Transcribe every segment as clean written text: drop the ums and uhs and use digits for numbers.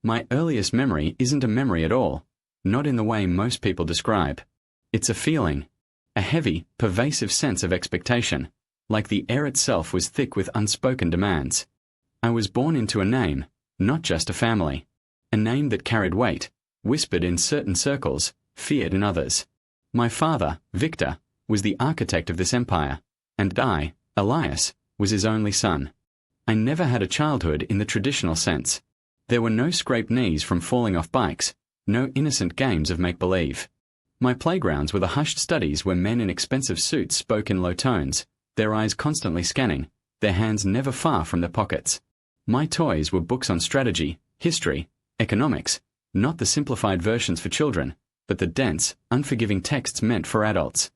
My earliest memory isn't a memory at all, not in the way most people describe. It's a feeling, a heavy, pervasive sense of expectation, like the air itself was thick with unspoken demands. I was born into a name, not just a family. A name that carried weight, whispered in certain circles, feared in others. My father, Victor, was the architect of this empire, and I, Elias, was his only son. I never had a childhood in the traditional sense. There were no scraped knees from falling off bikes, no innocent games of make-believe. My playgrounds were the hushed studies where men in expensive suits spoke in low tones, their eyes constantly scanning, their hands never far from their pockets. My toys were books on strategy, history, economics, not the simplified versions for children, but the dense, unforgiving texts meant for adults.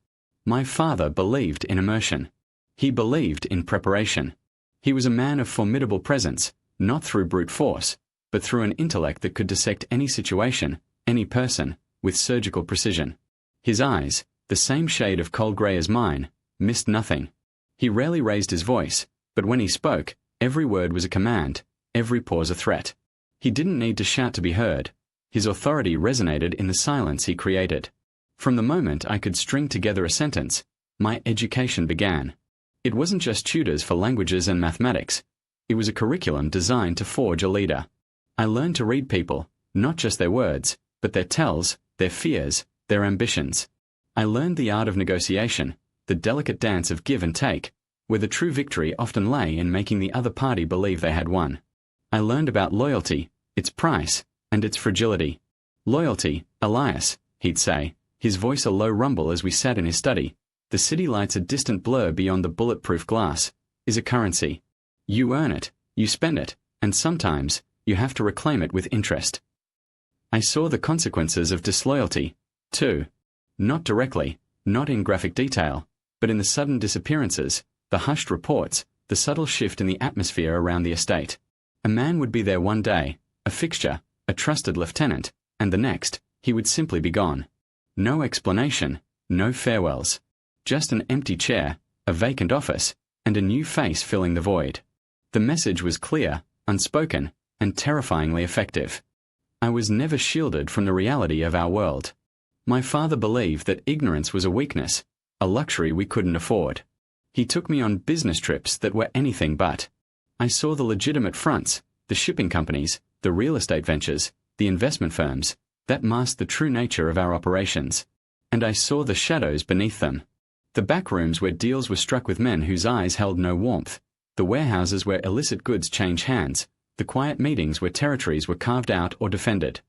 My father believed in immersion. He believed in preparation. He was a man of formidable presence, not through brute force, but through an intellect that could dissect any situation, any person, with surgical precision. His eyes, the same shade of cold grey as mine, missed nothing. He rarely raised his voice, but when he spoke, every word was a command, every pause a threat. He didn't need to shout to be heard. His authority resonated in the silence he created. From the moment I could string together a sentence, my education began. It wasn't just tutors for languages and mathematics. It was a curriculum designed to forge a leader. I learned to read people, not just their words, but their tells, their fears, their ambitions. I learned the art of negotiation, the delicate dance of give and take, where the true victory often lay in making the other party believe they had won. I learned about loyalty, its price, and its fragility. Loyalty, Elias, he'd say, his voice a low rumble as we sat in his study, the city lights a distant blur beyond the bulletproof glass, is a currency. You earn it, you spend it, and sometimes, you have to reclaim it with interest. I saw the consequences of disloyalty, too. Not directly, not in graphic detail, but in the sudden disappearances, the hushed reports, the subtle shift in the atmosphere around the estate. A man would be there one day, a fixture, a trusted lieutenant, and the next, he would simply be gone. No explanation, no farewells. Just an empty chair, a vacant office, and a new face filling the void. The message was clear, unspoken, and terrifyingly effective. I was never shielded from the reality of our world. My father believed that ignorance was a weakness, a luxury we couldn't afford. He took me on business trips that were anything but. I saw the legitimate fronts, the shipping companies, the real estate ventures, the investment firms, that masked the true nature of our operations. And I saw the shadows beneath them. The back rooms where deals were struck with men whose eyes held no warmth, the warehouses where illicit goods change hands, the quiet meetings where territories were carved out or defended.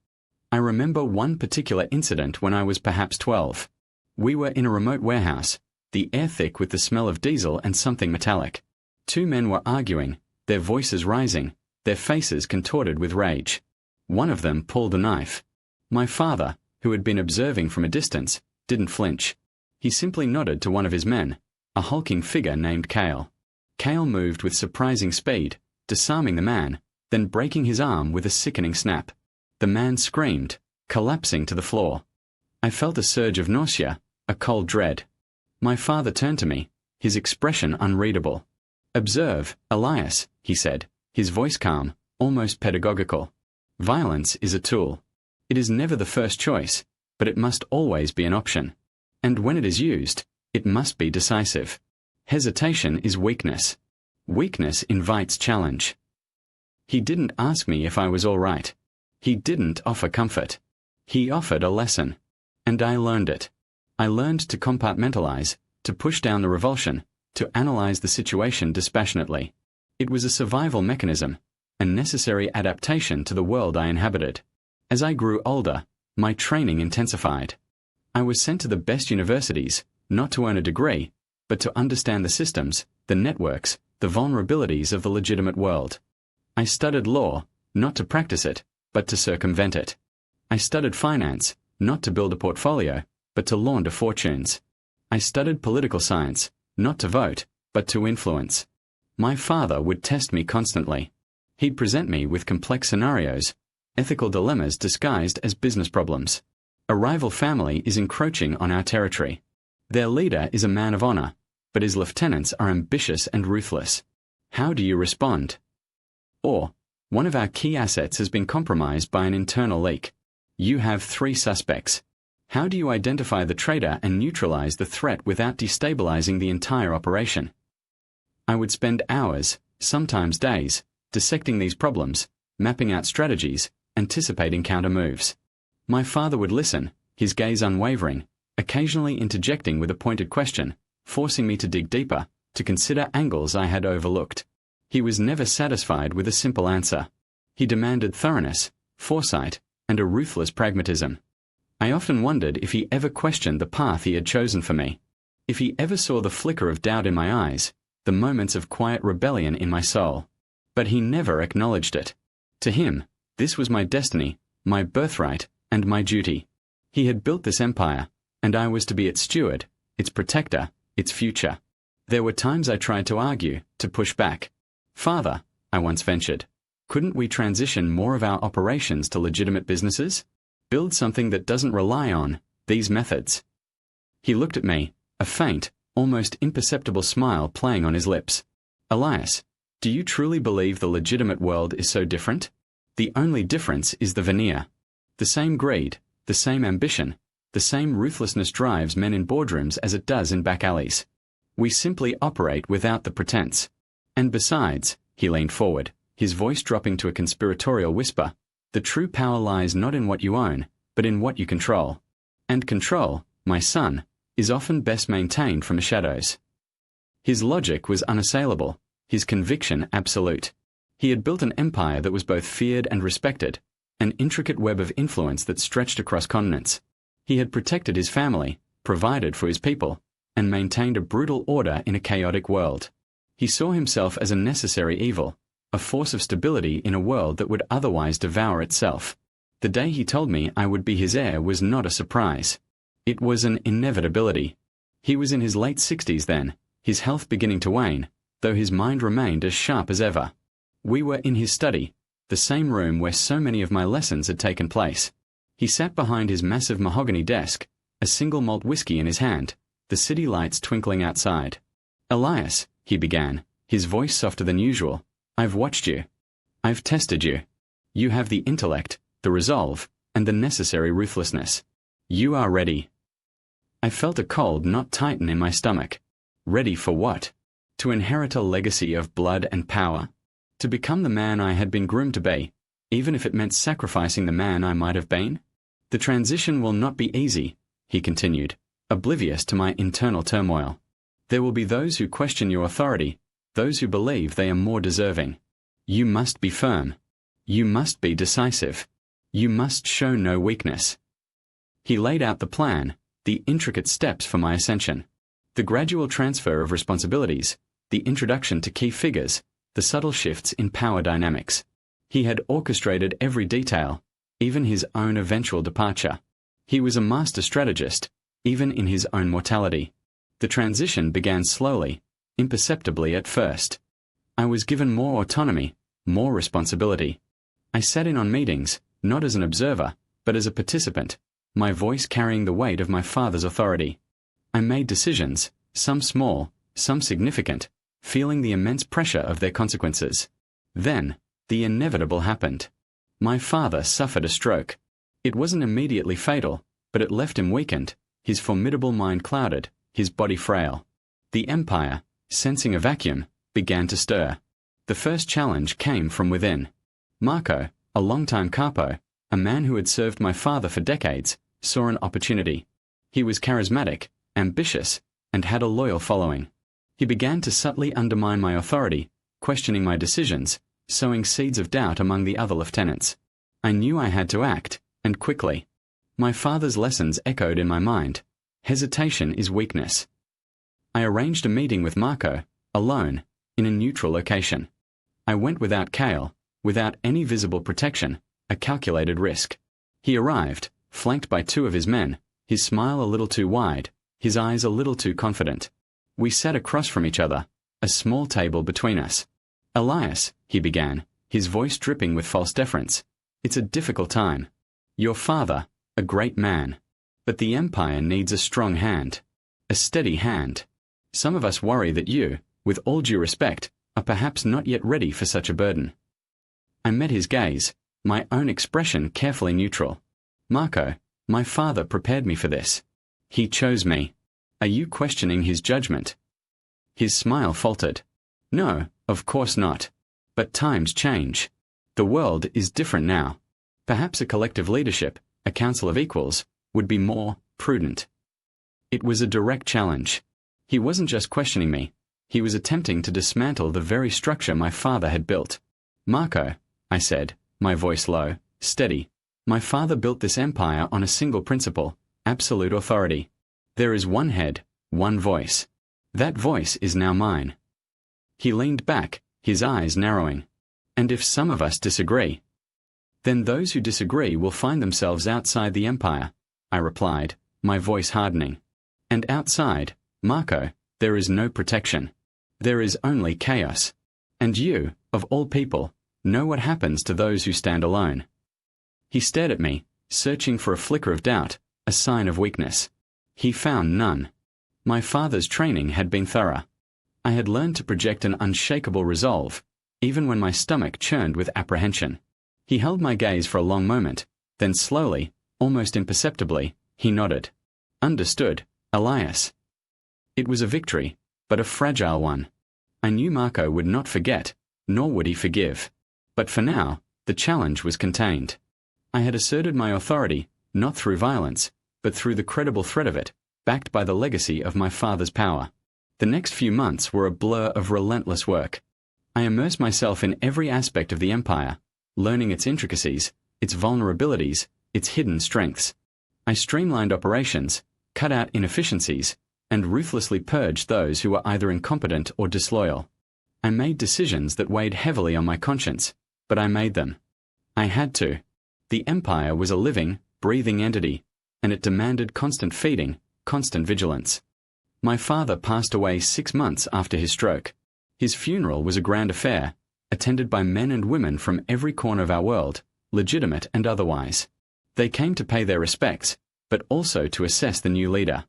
I remember one particular incident when I was perhaps 12. We were in a remote warehouse, the air thick with the smell of diesel and something metallic. Two men were arguing, their voices rising, their faces contorted with rage. One of them pulled a knife. My father, who had been observing from a distance, didn't flinch. He simply nodded to one of his men, a hulking figure named Cale. Cale moved with surprising speed, disarming the man, then breaking his arm with a sickening snap. The man screamed, collapsing to the floor. I felt a surge of nausea, a cold dread. My father turned to me, his expression unreadable. "Observe, Elias," he said, his voice calm, almost pedagogical. "Violence is a tool. It is never the first choice, but it must always be an option. And when it is used, it must be decisive. Hesitation is weakness. Weakness invites challenge." He didn't ask me if I was all right. He didn't offer comfort. He offered a lesson. And I learned it. I learned to compartmentalize, to push down the revulsion, to analyze the situation dispassionately. It was a survival mechanism, a necessary adaptation to the world I inhabited. As I grew older, my training intensified. I was sent to the best universities, not to earn a degree, but to understand the systems, the networks, the vulnerabilities of the legitimate world. I studied law, not to practice it, but to circumvent it. I studied finance, not to build a portfolio, but to launder fortunes. I studied political science, not to vote, but to influence. My father would test me constantly. He'd present me with complex scenarios, ethical dilemmas disguised as business problems. A rival family is encroaching on our territory. Their leader is a man of honor, but his lieutenants are ambitious and ruthless. How do you respond? Or, One of our key assets has been compromised by an internal leak. You have 3 suspects. How do you identify the traitor and neutralize the threat without destabilizing the entire operation? I would spend hours, sometimes days, dissecting these problems, mapping out strategies, anticipating counter-moves. My father would listen, his gaze unwavering, occasionally interjecting with a pointed question, forcing me to dig deeper, to consider angles I had overlooked. He was never satisfied with a simple answer. He demanded thoroughness, foresight, and a ruthless pragmatism. I often wondered if he ever questioned the path he had chosen for me, if he ever saw the flicker of doubt in my eyes, the moments of quiet rebellion in my soul. But he never acknowledged it. To him, this was my destiny, my birthright, and my duty. He had built this empire, and I was to be its steward, its protector, its future. There were times I tried to argue, to push back. "Father," I once ventured, "couldn't we transition more of our operations to legitimate businesses? Build something that doesn't rely on these methods?" He looked at me, a faint, almost imperceptible smile playing on his lips. "Elias, do you truly believe the legitimate world is so different? The only difference is the veneer. The same greed, the same ambition, the same ruthlessness drives men in boardrooms as it does in back alleys. We simply operate without the pretense. And besides," he leaned forward, his voice dropping to a conspiratorial whisper, "the true power lies not in what you own, but in what you control. And control, my son, is often best maintained from the shadows." His logic was unassailable, his conviction absolute. He had built an empire that was both feared and respected, an intricate web of influence that stretched across continents. He had protected his family, provided for his people, and maintained a brutal order in a chaotic world. He saw himself as a necessary evil, a force of stability in a world that would otherwise devour itself. The day he told me I would be his heir was not a surprise. It was an inevitability. He was in his late 60s then, his health beginning to wane, though his mind remained as sharp as ever. We were in his study, the same room where so many of my lessons had taken place. He sat behind his massive mahogany desk, a single malt whiskey in his hand, the city lights twinkling outside. "Elias," he began, his voice softer than usual, "I've watched you. I've tested you. You have the intellect, the resolve, and the necessary ruthlessness. You are ready." I felt a cold knot tighten in my stomach. Ready for what? To inherit a legacy of blood and power? To become the man I had been groomed to be, even if it meant sacrificing the man I might have been? "The transition will not be easy," he continued, oblivious to my internal turmoil. "There will be those who question your authority, those who believe they are more deserving. You must be firm. You must be decisive. You must show no weakness." He laid out the plan, the intricate steps for my ascension. The gradual transfer of responsibilities, the introduction to key figures, the subtle shifts in power dynamics. He had orchestrated every detail, even his own eventual departure. He was a master strategist, even in his own mortality. The transition began slowly, imperceptibly at first. I was given more autonomy, more responsibility. I sat in on meetings, not as an observer, but as a participant, my voice carrying the weight of my father's authority. I made decisions, some small, some significant, feeling the immense pressure of their consequences. Then, the inevitable happened. My father suffered a stroke. It wasn't immediately fatal, but it left him weakened, his formidable mind clouded, his body frail. The empire, sensing a vacuum, began to stir. The first challenge came from within. Marco, a longtime capo, a man who had served my father for decades, saw an opportunity. He was charismatic, ambitious, and had a loyal following. He began to subtly undermine my authority, questioning my decisions, sowing seeds of doubt among the other lieutenants. I knew I had to act, and quickly. My father's lessons echoed in my mind. Hesitation is weakness. I arranged a meeting with Marco, alone, in a neutral location. I went without Kale, without any visible protection, a calculated risk. He arrived, flanked by 2 of his men, his smile a little too wide, his eyes a little too confident. We sat across from each other, a small table between us. "Elias," he began, his voice dripping with false deference, "it's a difficult time. Your father, a great man. But the empire needs a strong hand. A steady hand. Some of us worry that you, with all due respect, are perhaps not yet ready for such a burden." I met his gaze, my own expression carefully neutral. Marco, my father prepared me for this. He chose me. Are you questioning his judgment? His smile faltered. No, of course not. But times change. The world is different now. Perhaps a collective leadership, a council of equals, would be more prudent. It was a direct challenge. He wasn't just questioning me. He was attempting to dismantle the very structure my father had built. Marco, I said, my voice low, steady. My father built this empire on a single principle, absolute authority. There is one head, one voice. That voice is now mine. He leaned back, his eyes narrowing. And if some of us disagree, then those who disagree will find themselves outside the empire, I replied, my voice hardening. And outside, Marco, there is no protection. There is only chaos. And you, of all people, know what happens to those who stand alone. He stared at me, searching for a flicker of doubt, a sign of weakness. He found none. My father's training had been thorough. I had learned to project an unshakable resolve, even when my stomach churned with apprehension. He held my gaze for a long moment, then slowly, almost imperceptibly, he nodded. Understood, Elias. It was a victory, but a fragile one. I knew Marco would not forget, nor would he forgive. But for now, the challenge was contained. I had asserted my authority, not through violence, but through the credible threat of it, backed by the legacy of my father's power. The next few months were a blur of relentless work. I immersed myself in every aspect of the empire, learning its intricacies, its vulnerabilities, its hidden strengths. I streamlined operations, cut out inefficiencies, and ruthlessly purged those who were either incompetent or disloyal. I made decisions that weighed heavily on my conscience, but I made them. I had to. The empire was a living, breathing entity, and it demanded constant feeding, constant vigilance. My father passed away 6 months after his stroke. His funeral was a grand affair, attended by men and women from every corner of our world, legitimate and otherwise. They came to pay their respects, but also to assess the new leader.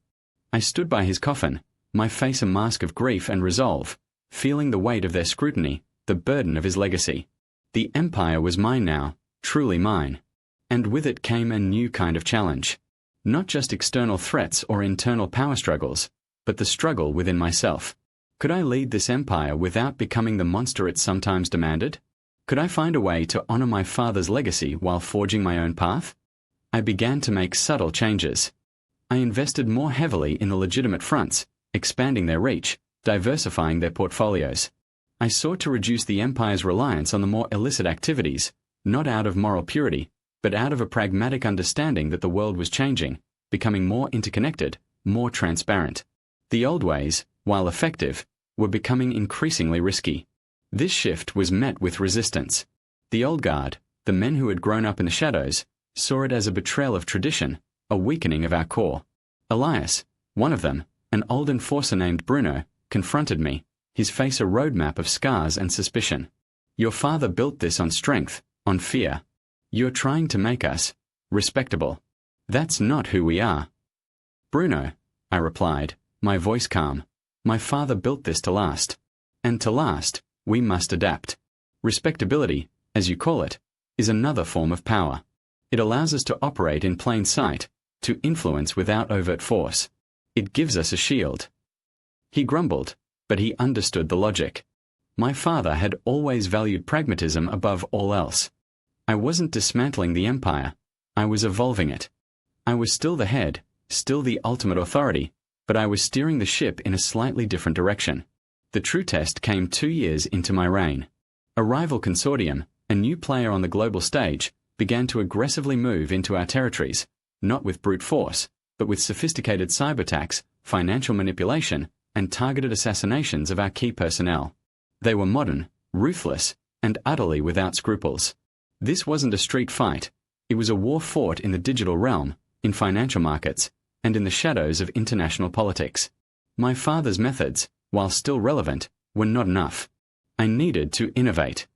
I stood by his coffin, my face a mask of grief and resolve, feeling the weight of their scrutiny, the burden of his legacy. The empire was mine now, truly mine. And with it came a new kind of challenge. Not just external threats or internal power struggles, but the struggle within myself. Could I lead this empire without becoming the monster it sometimes demanded? Could I find a way to honor my father's legacy while forging my own path? I began to make subtle changes. I invested more heavily in the legitimate fronts, expanding their reach, diversifying their portfolios. I sought to reduce the empire's reliance on the more illicit activities, not out of moral purity, but out of a pragmatic understanding that the world was changing, becoming more interconnected, more transparent. The old ways, while effective, were becoming increasingly risky. This shift was met with resistance. The old guard, the men who had grown up in the shadows, saw it as a betrayal of tradition, a weakening of our core. Elias, one of them, an old enforcer named Bruno, confronted me, his face a roadmap of scars and suspicion. Your father built this on strength, on fear. You're trying to make us respectable. That's not who we are. Bruno, I replied, my voice calm. My father built this to last. And to last, we must adapt. Respectability, as you call it, is another form of power. It allows us to operate in plain sight, to influence without overt force. It gives us a shield. He grumbled, but he understood the logic. My father had always valued pragmatism above all else. I wasn't dismantling the empire. I was evolving it. I was still the head, still the ultimate authority, but I was steering the ship in a slightly different direction. The true test came 2 years into my reign. A rival consortium, a new player on the global stage, began to aggressively move into our territories, not with brute force, but with sophisticated cyber attacks, financial manipulation, and targeted assassinations of our key personnel. They were modern, ruthless, and utterly without scruples. This wasn't a street fight. It was a war fought in the digital realm, in financial markets, and in the shadows of international politics. My father's methods, while still relevant, were not enough. I needed to innovate.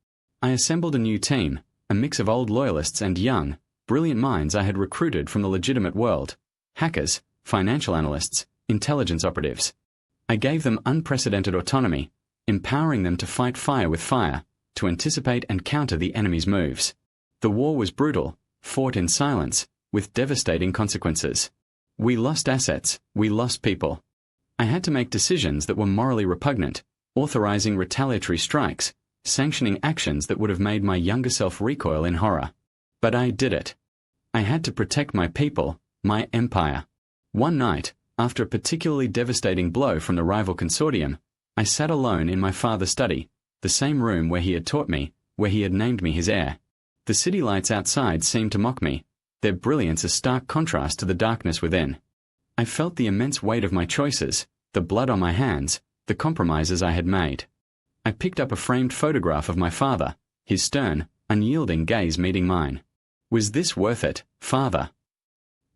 I assembled a new team, a mix of old loyalists and young, brilliant minds I had recruited from the legitimate world, hackers, financial analysts, intelligence operatives. I gave them unprecedented autonomy, empowering them to fight fire with fire, to anticipate and counter the enemy's moves. The war was brutal, fought in silence, with devastating consequences. We lost assets, we lost people. I had to make decisions that were morally repugnant, authorizing retaliatory strikes, sanctioning actions that would have made my younger self recoil in horror. But I did it. I had to protect my people, my empire. One night, after a particularly devastating blow from the rival consortium, I sat alone in my father's study, the same room where he had taught me, where he had named me his heir. The city lights outside seemed to mock me, their brilliance a stark contrast to the darkness within. I felt the immense weight of my choices, the blood on my hands, the compromises I had made. I picked up a framed photograph of my father, his stern, unyielding gaze meeting mine. Was this worth it, Father?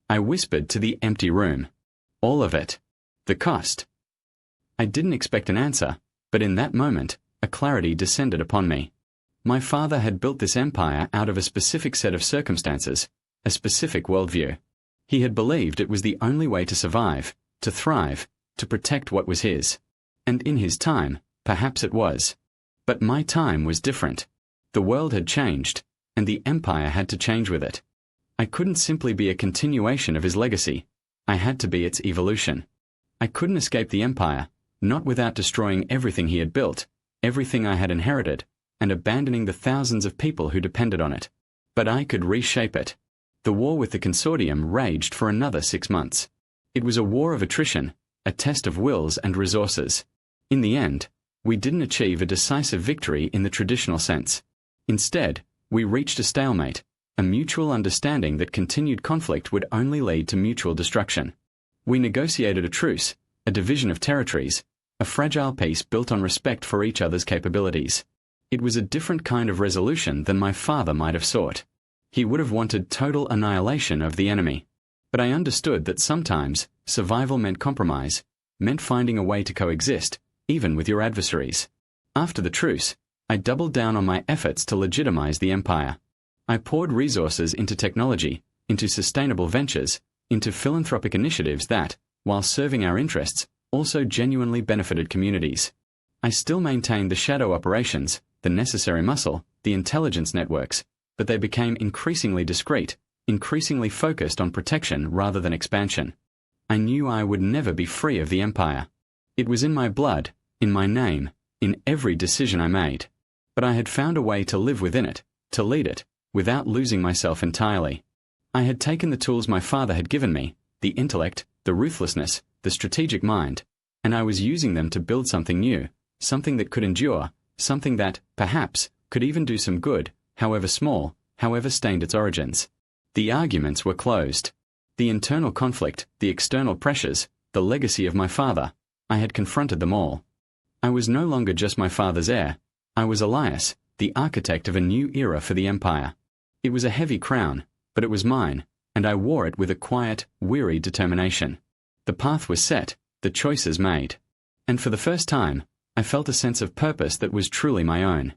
I whispered to the empty room. All of it. The cost. I didn't expect an answer, but in that moment, a clarity descended upon me. My father had built this empire out of a specific set of circumstances, a specific worldview. He had believed it was the only way to survive, to thrive, to protect what was his. And in his time, perhaps it was. But my time was different. The world had changed, and the empire had to change with it. I couldn't simply be a continuation of his legacy. I had to be its evolution. I couldn't escape the empire, not without destroying everything he had built, everything I had inherited, and abandoning the thousands of people who depended on it. But I could reshape it. The war with the consortium raged for another 6 months. It was a war of attrition, a test of wills and resources. In the end, we didn't achieve a decisive victory in the traditional sense. Instead, we reached a stalemate, a mutual understanding that continued conflict would only lead to mutual destruction. We negotiated a truce, a division of territories, a fragile peace built on respect for each other's capabilities. It was a different kind of resolution than my father might have sought. He would have wanted total annihilation of the enemy. But I understood that sometimes survival meant compromise, meant finding a way to coexist, even with your adversaries. After the truce, I doubled down on my efforts to legitimize the empire. I poured resources into technology, into sustainable ventures, into philanthropic initiatives that, while serving our interests, also genuinely benefited communities. I still maintained the shadow operations, the necessary muscle, the intelligence networks, but they became increasingly discreet, increasingly focused on protection rather than expansion. I knew I would never be free of the empire. It was in my blood, in my name, in every decision I made. But I had found a way to live within it, to lead it, without losing myself entirely. I had taken the tools my father had given me, the intellect, the ruthlessness, the strategic mind, and I was using them to build something new, something that could endure, something that, perhaps, could even do some good, however small, however stained its origins. The arguments were closed. The internal conflict, the external pressures, the legacy of my father, I had confronted them all. I was no longer just my father's heir. I was Elias, the architect of a new era for the empire. It was a heavy crown, but it was mine, and I wore it with a quiet, weary determination. The path was set, the choices made. And for the first time, I felt a sense of purpose that was truly my own.